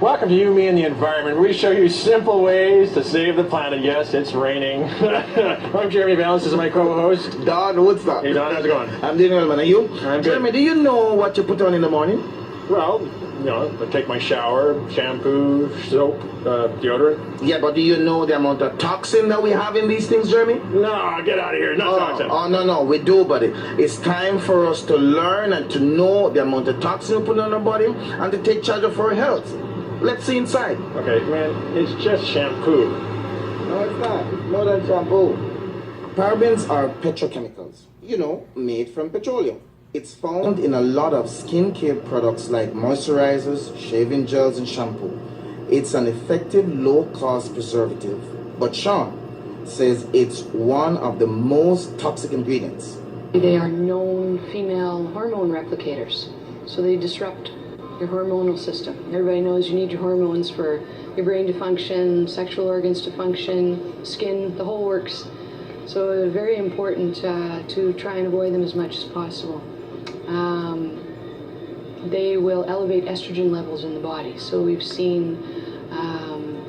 Welcome to You, Me, and the Environment. We show you simple ways to save the planet. Yes, it's raining. I'm Jeremy Vallance. This is my co-host, Don Woodstock. Hey, Don, how's it going? I'm doing well, man. Are you? I'm good. Jeremy, do you know what you put on in the morning? Well, you know, I take my shower, shampoo, soap, deodorant. Yeah, but do you know the amount of toxin that we have in these things, Jeremy? No, get out of here. Not toxin. Oh, no, we do, buddy. It's time for us to learn and to know the amount of toxin we put on our body and to take charge of our health. Let's see inside. Okay, man, it's just shampoo. No, it's not. It's more than shampoo. Parabens are petrochemicals, made from petroleum. It's found in a lot of skincare products like moisturizers, shaving gels, and shampoo. It's an effective low-cost preservative, but Sean says it's one of the most toxic ingredients. They are known female hormone replicators, so they disrupt your hormonal system. Everybody knows you need your hormones for your brain to function, sexual organs to function, skin, the whole works. So it's very important to try and avoid them as much as possible. They will elevate estrogen levels in the body. So we've seen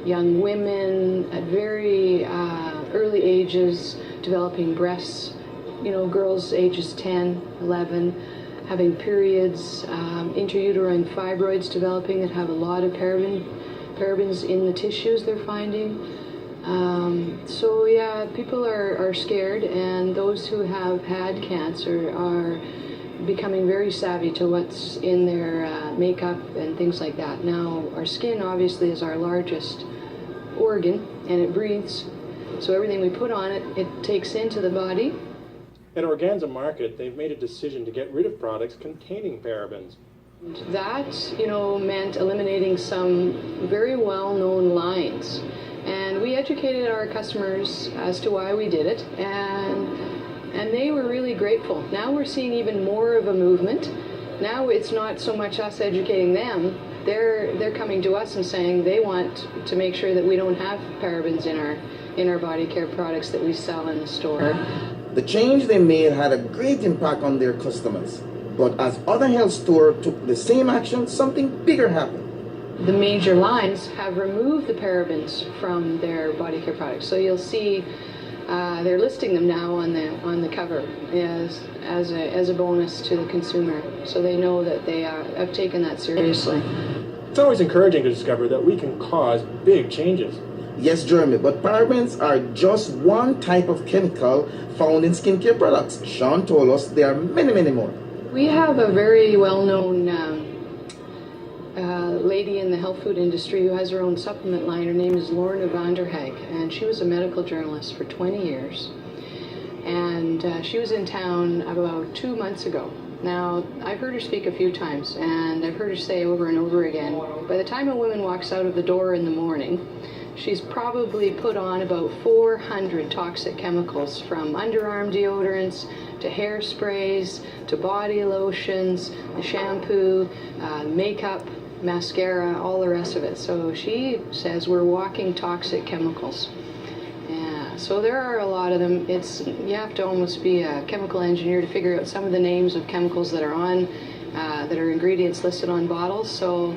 young women at very early ages developing breasts, girls ages 10, 11, having periods, intrauterine fibroids developing that have a lot of parabens in the tissues they're finding. So yeah, people are scared, and those who have had cancer are becoming very savvy to what's in their makeup and things like that. Now, our skin obviously is our largest organ, and it breathes. So everything we put on it, it takes into the body. At Organza Market, they've made a decision to get rid of products containing parabens. That, meant eliminating some very well-known lines. And we educated our customers as to why we did it, and they were really grateful. Now we're seeing even more of a movement. Now it's not so much us educating them. They're coming to us and saying they want to make sure that we don't have parabens in our body care products that we sell in the store. The change they made had a great impact on their customers. But as other health stores took the same action, something bigger happened. The major lines have removed the parabens from their body care products. So you'll see they're listing them now on the cover as a bonus to the consumer. So they know that they have taken that seriously. It's always encouraging to discover that we can cause big changes. Yes, Jeremy, but parabens are just one type of chemical found in skincare products. Sean told us there are many, many more. We have a very well-known lady in the health food industry who has her own supplement line. Her name is Lorna Vanderhaeg, and she was a medical journalist for 20 years. And she was in town about 2 months ago. Now, I've heard her speak a few times, and I've heard her say over and over again, by the time a woman walks out of the door in the morning, she's probably put on about 400 toxic chemicals, from underarm deodorants to hairsprays to body lotions, the shampoo, makeup, mascara, all the rest of it. So she says we're walking toxic chemicals. Yeah, so there are a lot of them. You have to almost be a chemical engineer to figure out some of the names of chemicals that are that are ingredients listed on bottles. So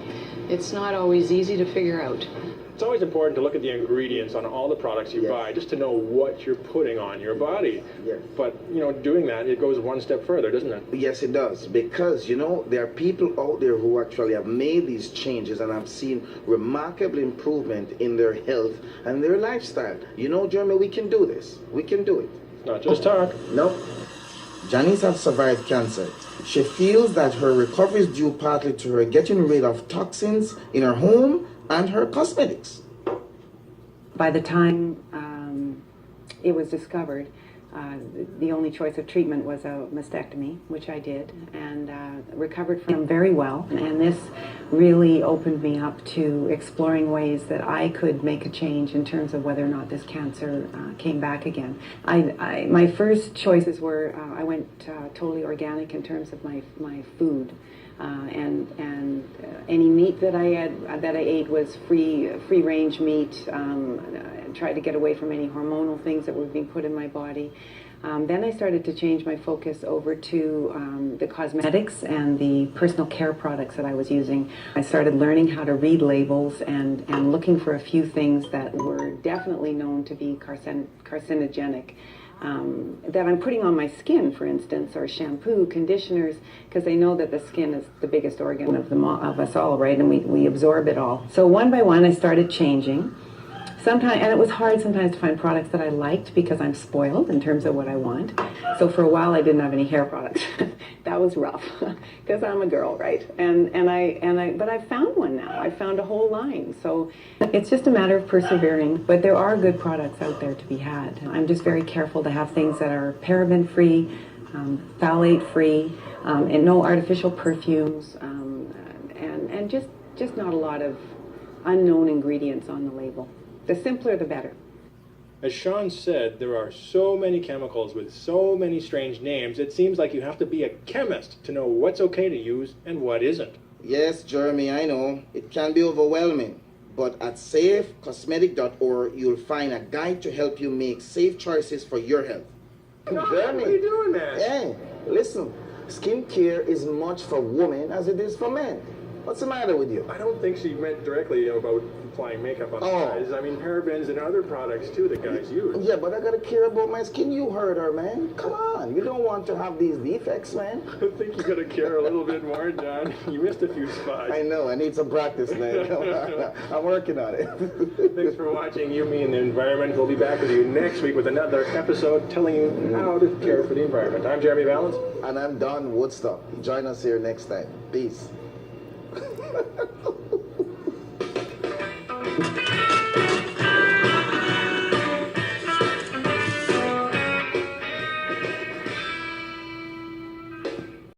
it's not always easy to figure out. It's always important to look at the ingredients on all the products you buy, just to know what you're putting on your body. Yes. But, doing that, it goes one step further, doesn't it? Yes, it does. Because, there are people out there who actually have made these changes and have seen remarkable improvement in their health and their lifestyle. Jeremy, we can do this. We can do it. Not just talk. No. Janice has survived cancer. She feels that her recovery is due partly to her getting rid of toxins in her home and her cosmetics. By the time it was discovered, the only choice of treatment was a mastectomy, which I did, and recovered from very well. And this really opened me up to exploring ways that I could make a change in terms of whether or not this cancer came back again. My first choices were I went totally organic in terms of my food. And any meat that I ate was free range meat. Tried to get away from any hormonal things that were being put in my body. Then I started to change my focus over to the cosmetics and the personal care products that I was using. I started learning how to read labels and looking for a few things that were definitely known to be carcinogenic. That I'm putting on my skin, for instance, or shampoo, conditioners, because they know that the skin is the biggest organ of us all, right? And we absorb it all. So one by one, I started changing. Sometimes, and it was hard sometimes to find products that I liked because I'm spoiled in terms of what I want. So for a while, I didn't have any hair products. That was rough because I'm a girl, right? But I found one now. I found a whole line. So it's just a matter of persevering. But there are good products out there to be had. I'm just very careful to have things that are paraben-free, phthalate-free, and no artificial perfumes, and just not a lot of unknown ingredients on the label. The simpler, the better. As Sean said, there are so many chemicals with so many strange names, it seems like you have to be a chemist to know what's okay to use and what isn't. Yes, Jeremy, I know. It can be overwhelming. But at safecosmetic.org, you'll find a guide to help you make safe choices for your health. Jeremy, what are you doing, man? Hey, listen. Skincare is much for women as it is for men. What's the matter with you? I don't think she meant directly about applying makeup on guys. I mean, parabens and other products, too, that guys use. Yeah, but I gotta care about my skin. You heard her, man. Come on. You don't want to have these defects, man. I think you gotta care a little bit more, John. You missed a few spots. I know. I need some practice, man. I'm working on it. Thanks for watching You, Me, and the Environment. We'll be back with you next week with another episode telling you how to care for the environment. I'm Jeremy Vallance. And I'm Don Woodstock. Join us here next time. Peace.